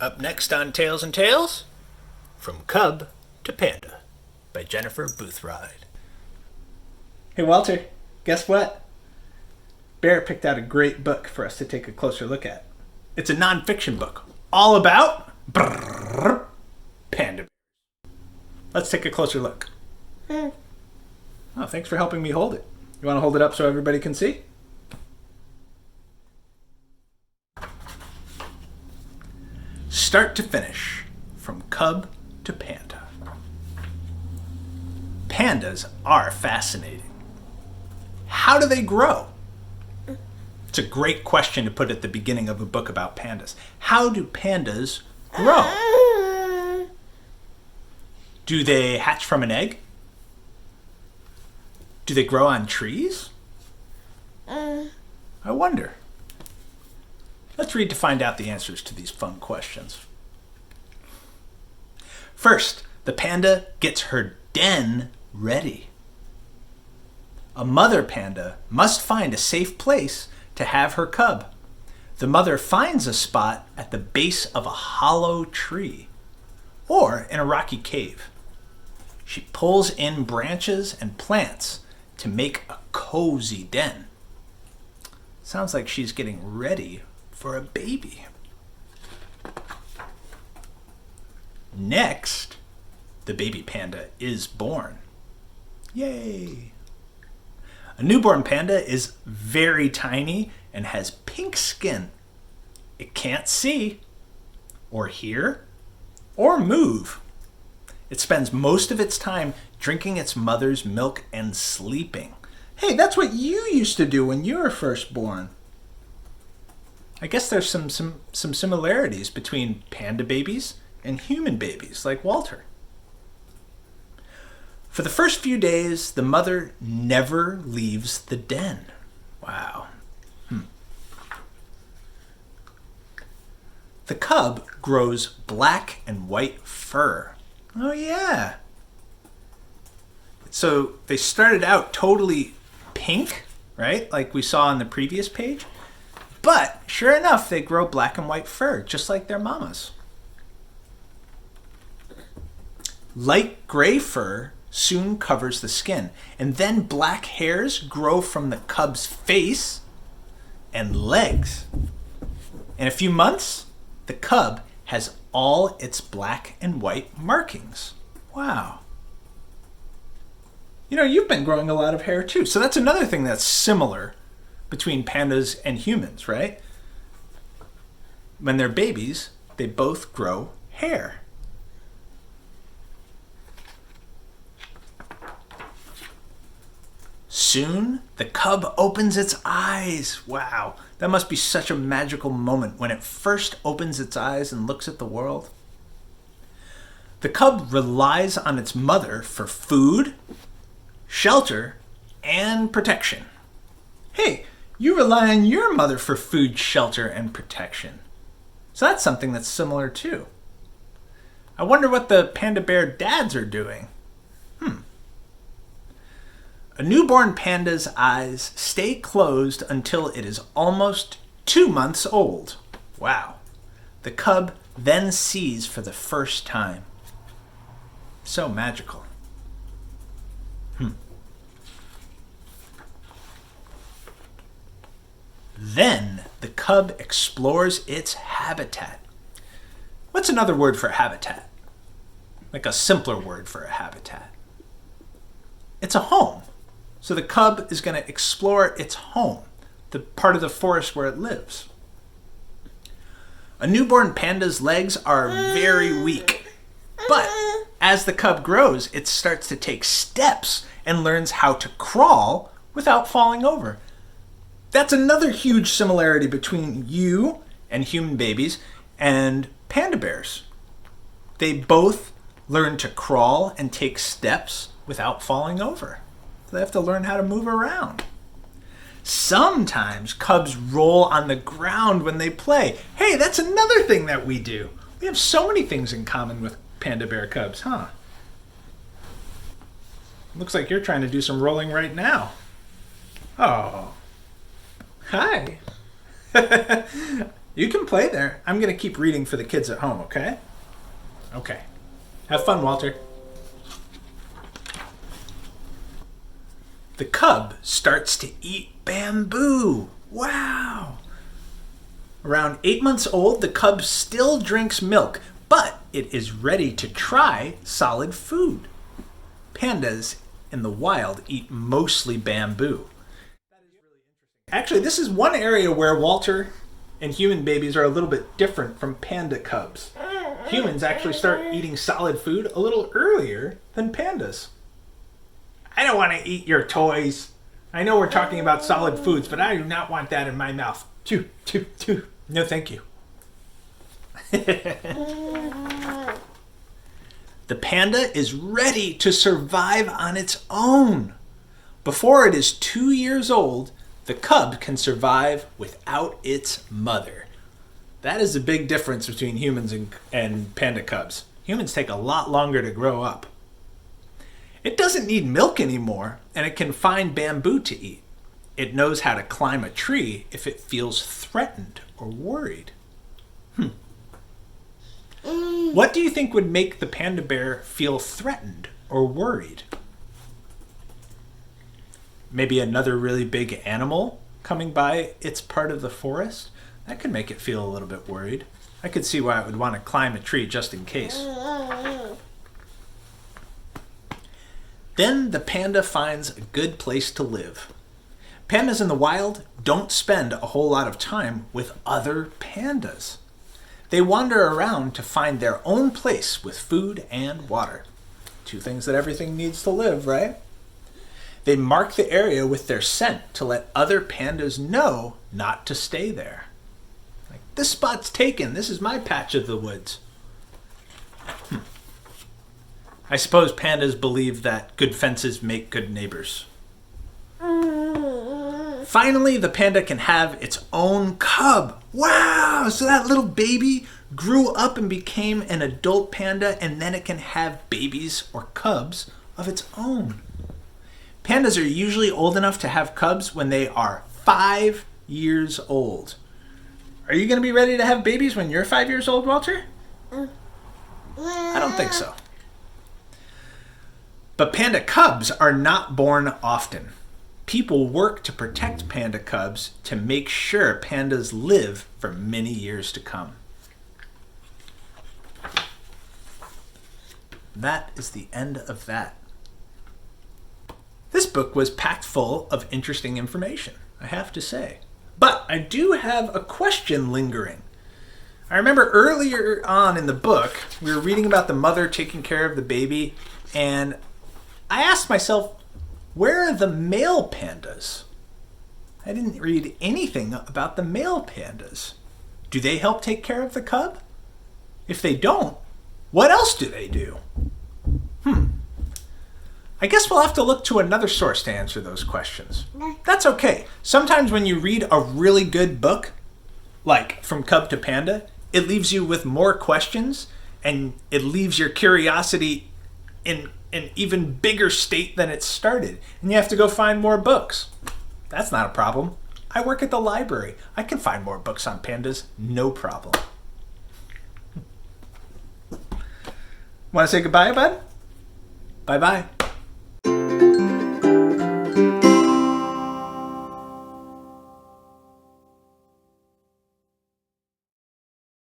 Up next on Tales and Tales, From Cub to Panda by Jennifer Boothroyd. Hey Walter, guess what? Bear picked out a great book for us to take a closer look at. It's a nonfiction book all about panda. Let's take a closer look. Oh, thanks for helping me hold it. You want to hold it up so everybody can see? Start to finish, from cub to panda. Pandas are fascinating. How do they grow? It's a great question to put at the beginning of a book about pandas. How do pandas grow? Do they hatch from an egg? Do they grow on trees? I wonder. Let's read to find out the answers to these fun questions. First, the panda gets her den ready. A mother panda must find a safe place to have her cub. The mother finds a spot at the base of a hollow tree or in a rocky cave. She pulls in branches and plants to make a cozy den. Sounds like she's getting ready for a baby. Next, the baby panda is born. Yay! A newborn panda is very tiny and has pink skin. It can't see, or hear, or move. It spends most of its time drinking its mother's milk and sleeping. Hey, that's what you used to do when you were first born. I guess there's some similarities between panda babies and human babies like Walter. For the first few days, the mother never leaves the den. Wow. The cub grows black and white fur. Oh yeah. So they started out totally pink, right? Like we saw on the previous page. But sure enough, they grow black and white fur, just like their mamas. Light gray fur soon covers the skin, and then black hairs grow from the cub's face and legs. In a few months, the cub has all its black and white markings. Wow. You know, you've been growing a lot of hair too, so that's another thing that's similar between pandas and humans, right? When they're babies, they both grow hair. Soon, the cub opens its eyes. Wow, that must be such a magical moment when it first opens its eyes and looks at the world. The cub relies on its mother for food, shelter, and protection. Hey, you rely on your mother for food, shelter, and protection. So that's something that's similar too. I wonder what the panda bear dads are doing. A newborn panda's eyes stay closed until it is almost 2 months old. Wow. The cub then sees for the first time. So magical. Then the cub explores its habitat. What's another word for habitat? Like a simpler word for a habitat. It's a home. So the cub is going to explore its home, the part of the forest where it lives. A newborn panda's legs are very weak. But as the cub grows, it starts to take steps and learns how to crawl without falling over. That's another huge similarity between you and human babies and panda bears. They both learn to crawl and take steps without falling over. So they have to learn how to move around. Sometimes cubs roll on the ground when they play. Hey, that's another thing that we do. We have so many things in common with panda bear cubs, huh? Looks like you're trying to do some rolling right now. Oh. Hi. You can play there. I'm going to keep reading for the kids at home, okay? Okay. Have fun, Walter. The cub starts to eat bamboo. Wow. Around 8 months old, the cub still drinks milk, but it is ready to try solid food. Pandas in the wild eat mostly bamboo. Actually, this is one area where Walter and human babies are a little bit different from panda cubs. Humans actually start eating solid food a little earlier than pandas. I don't want to eat your toys. I know we're talking about solid foods, but I do not want that in my mouth. Chew, chew, chew. No, thank you. The panda is ready to survive on its own. Before it is 2 years old, the cub can survive without its mother. That is a big difference between humans and panda cubs. Humans take a lot longer to grow up. It doesn't need milk anymore, and it can find bamboo to eat. It knows how to climb a tree if it feels threatened or worried. What do you think would make the panda bear feel threatened or worried? Maybe another really big animal coming by its part of the forest? That could make it feel a little bit worried. I could see why it would want to climb a tree just in case. Then the panda finds a good place to live. Pandas in the wild don't spend a whole lot of time with other pandas. They wander around to find their own place with food and water. Two things that everything needs to live, right? They mark the area with their scent to let other pandas know not to stay there. Like, this spot's taken. This is my patch of the woods. I suppose pandas believe that good fences make good neighbors. Finally, the panda can have its own cub. Wow! So that little baby grew up and became an adult panda, and then it can have babies or cubs of its own. Pandas are usually old enough to have cubs when they are 5 years old. Are you going to be ready to have babies when you're 5 years old, Walter? I don't think so. But panda cubs are not born often. People work to protect panda cubs to make sure pandas live for many years to come. That is the end of that. This book was packed full of interesting information, I have to say. But I do have a question lingering. I remember earlier on in the book, we were reading about the mother taking care of the baby, and I asked myself, where are the male pandas? I didn't read anything about the male pandas. Do they help take care of the cub? If they don't, what else do they do? I guess we'll have to look to another source to answer those questions. That's okay. Sometimes when you read a really good book, like From Cub to Panda, it leaves you with more questions, and it leaves your curiosity in an even bigger state than it started, and you have to go find more books. That's not a problem. I work at the library. I can find more books on pandas, no problem. Want to say goodbye, bud? Bye-bye.